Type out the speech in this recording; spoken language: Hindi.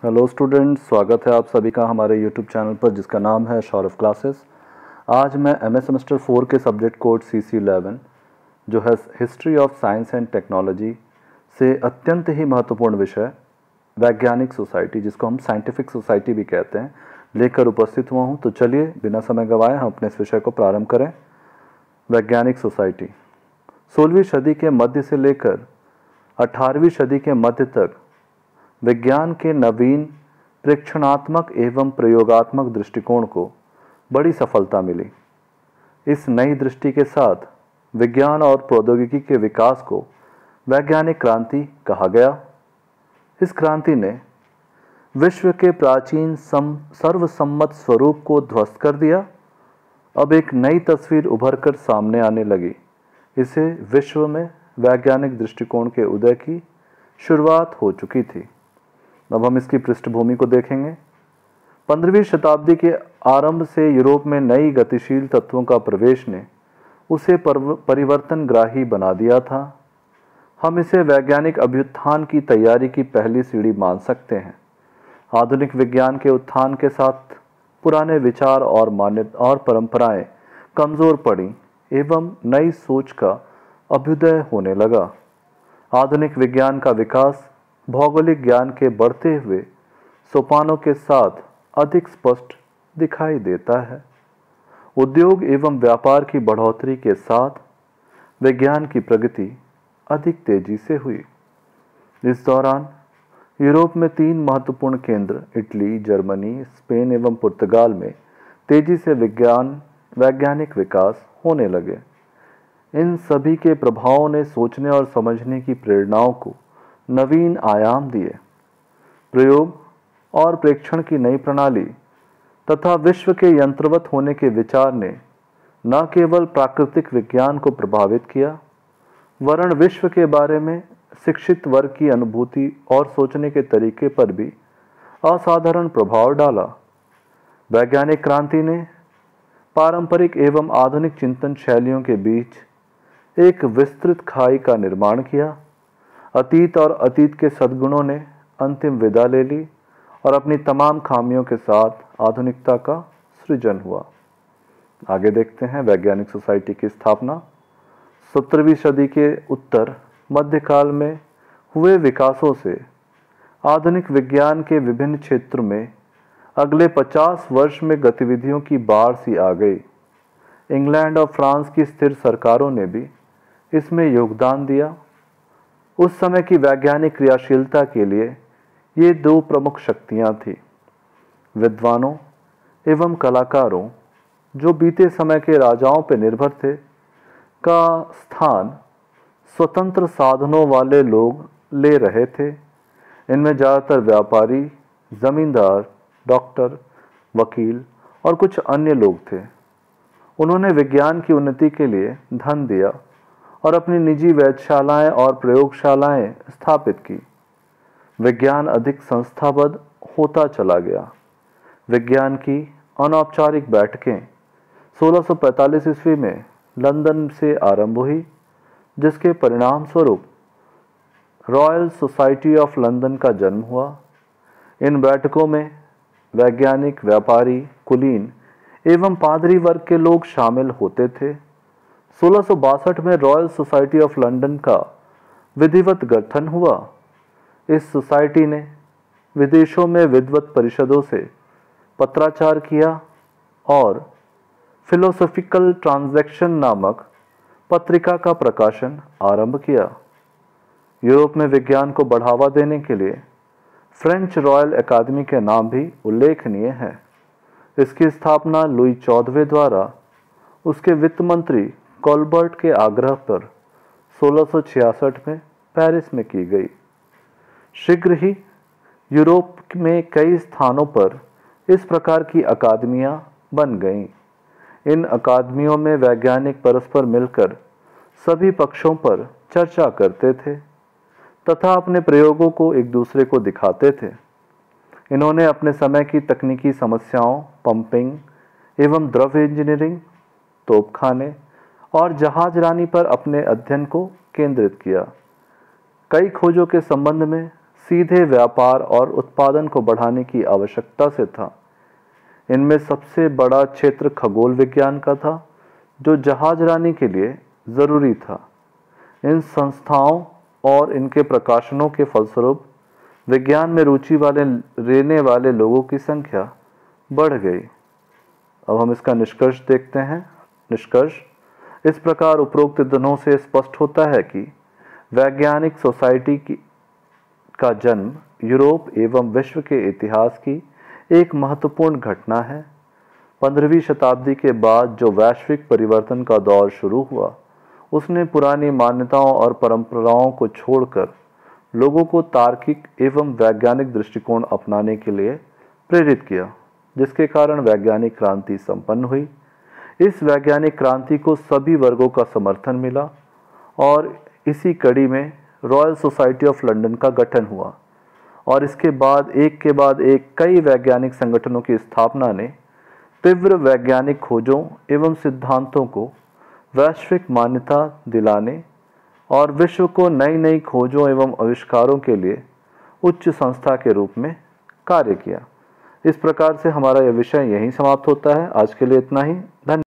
हेलो स्टूडेंट्स, स्वागत है आप सभी का हमारे यूट्यूब चैनल पर जिसका नाम है सौरभ क्लासेस। आज मैं एमए सेमेस्टर 4 के सब्जेक्ट कोड CC11 जो है history of science and technology से अत्यंत ही महत्वपूर्ण विषय वैज्ञानिक सोसाइटी, जिसको हम साइंटिफिक सोसाइटी भी कहते हैं, लेकर उपस्थित हुआ हूँ। तो चलिए बिना समय गंवाए हम अपने इस विषय को प्रारंभ करें। वैज्ञानिक सोसाइटी 16वीं सदी के मध्य से लेकर 18वीं सदी के मध्य तक विज्ञान के नवीन प्रेक्षणात्मक एवं प्रयोगात्मक दृष्टिकोण को बड़ी सफलता मिली। इस नई दृष्टि के साथ विज्ञान और प्रौद्योगिकी के विकास को वैज्ञानिक क्रांति कहा गया। इस क्रांति ने विश्व के प्राचीन सर्वसम्मत स्वरूप को ध्वस्त कर दिया। अब एक नई तस्वीर उभर कर सामने आने लगी। इसे विश्व में वैज्ञानिक दृष्टिकोण के उदय की शुरुआत हो चुकी थी। अब हम इसकी पृष्ठभूमि को देखेंगे। 15वीं शताब्दी के आरंभ से यूरोप में नई गतिशील तत्वों का प्रवेश ने उसे परिवर्तनग्राही बना दिया था। हम इसे वैज्ञानिक अभ्युत्थान की तैयारी की पहली सीढ़ी मान सकते हैं। आधुनिक विज्ञान के उत्थान के साथ पुराने विचार और मान्यता और परंपराएं कमजोर पड़ी एवं नई सोच का अभ्युदय होने लगा। आधुनिक विज्ञान का विकास भौगोलिक ज्ञान के बढ़ते हुए सोपानों के साथ अधिक स्पष्ट दिखाई देता है। उद्योग एवं व्यापार की बढ़ोतरी के साथ विज्ञान की प्रगति अधिक तेजी से हुई। इस दौरान यूरोप में 3 महत्वपूर्ण केंद्र इटली, जर्मनी, स्पेन एवं पुर्तगाल में तेजी से वैज्ञानिक विकास होने लगे। इन सभी के प्रभावों ने सोचने और समझने की प्रेरणाओं को नवीन आयाम दिए। प्रयोग और प्रेक्षण की नई प्रणाली तथा विश्व के यंत्रवत होने के विचार ने न केवल प्राकृतिक विज्ञान को प्रभावित किया, वरन विश्व के बारे में शिक्षित वर्ग की अनुभूति और सोचने के तरीके पर भी असाधारण प्रभाव डाला। वैज्ञानिक क्रांति ने पारंपरिक एवं आधुनिक चिंतन शैलियों के बीच एक विस्तृत खाई का निर्माण किया। अतीत और अतीत के सद्गुणों ने अंतिम विदा ले ली और अपनी तमाम खामियों के साथ आधुनिकता का सृजन हुआ। आगे देखते हैं वैज्ञानिक सोसाइटी की स्थापना। 17वीं सदी के उत्तर मध्यकाल में हुए विकासों से आधुनिक विज्ञान के विभिन्न क्षेत्रों में अगले 50 वर्ष में गतिविधियों की बाढ़ सी आ गई। इंग्लैंड और फ्रांस की स्थिर सरकारों ने भी इसमें योगदान दिया। उस समय की वैज्ञानिक क्रियाशीलता के लिए ये 2 प्रमुख शक्तियां थीं। विद्वानों एवं कलाकारों, जो बीते समय के राजाओं पर निर्भर थे, का स्थान स्वतंत्र साधनों वाले लोग ले रहे थे। इनमें ज़्यादातर व्यापारी, जमींदार, डॉक्टर, वकील और कुछ अन्य लोग थे। उन्होंने विज्ञान की उन्नति के लिए धन दिया और अपनी निजी वेधशालाएं और प्रयोगशालाएं स्थापित की। विज्ञान अधिक संस्थाबद्ध होता चला गया। विज्ञान की अनौपचारिक बैठकें 1645 ईस्वी में लंदन से आरंभ हुई, जिसके परिणाम स्वरूप रॉयल सोसाइटी ऑफ लंदन का जन्म हुआ। इन बैठकों में वैज्ञानिक, व्यापारी, कुलीन एवं पादरी वर्ग के लोग शामिल होते थे। 1662 में रॉयल सोसाइटी ऑफ लंदन का विधिवत गठन हुआ। इस सोसाइटी ने विदेशों में विद्वत परिषदों से पत्राचार किया और फिलोसॉफिकल ट्रांजैक्शन नामक पत्रिका का प्रकाशन आरंभ किया। यूरोप में विज्ञान को बढ़ावा देने के लिए फ्रेंच रॉयल अकादमी के नाम भी उल्लेखनीय है। इसकी स्थापना लुई 14वें द्वारा उसके वित्त मंत्री कॉलबर्ट के आग्रह पर 1666 में पेरिस में की गई। शीघ्र ही यूरोप में कई स्थानों पर इस प्रकार की अकादमियां बन गईं। इन अकादमियों में वैज्ञानिक परस्पर मिलकर सभी पक्षों पर चर्चा करते थे तथा अपने प्रयोगों को एक दूसरे को दिखाते थे। इन्होंने अपने समय की तकनीकी समस्याओं, पंपिंग एवं द्रव्य इंजीनियरिंग, तोपखाने और जहाजरानी पर अपने अध्ययन को केंद्रित किया। कई खोजों के संबंध में सीधे व्यापार और उत्पादन को बढ़ाने की आवश्यकता से था। इनमें सबसे बड़ा क्षेत्र खगोल विज्ञान का था, जो जहाजरानी के लिए ज़रूरी था। इन संस्थाओं और इनके प्रकाशनों के फलस्वरूप विज्ञान में रुचि लेने वाले लोगों की संख्या बढ़ गई। अब हम इसका निष्कर्ष देखते हैं। निष्कर्ष इस प्रकार उपरोक्त दिनों से स्पष्ट होता है कि वैज्ञानिक सोसाइटी का जन्म यूरोप एवं विश्व के इतिहास की एक महत्वपूर्ण घटना है। 15वीं शताब्दी के बाद जो वैश्विक परिवर्तन का दौर शुरू हुआ, उसने पुरानी मान्यताओं और परंपराओं को छोड़कर लोगों को तार्किक एवं वैज्ञानिक दृष्टिकोण अपनाने के लिए प्रेरित किया, जिसके कारण वैज्ञानिक क्रांति संपन्न हुई। इस वैज्ञानिक क्रांति को सभी वर्गों का समर्थन मिला और इसी कड़ी में रॉयल सोसाइटी ऑफ लंदन का गठन हुआ और इसके बाद एक कई वैज्ञानिक संगठनों की स्थापना ने तीव्र वैज्ञानिक खोजों एवं सिद्धांतों को वैश्विक मान्यता दिलाने और विश्व को नई नई खोजों एवं आविष्कारों के लिए उच्च संस्था के रूप में कार्य किया। इस प्रकार से हमारा यह विषय यहीं समाप्त होता है। आज के लिए इतना ही। धन्यवाद।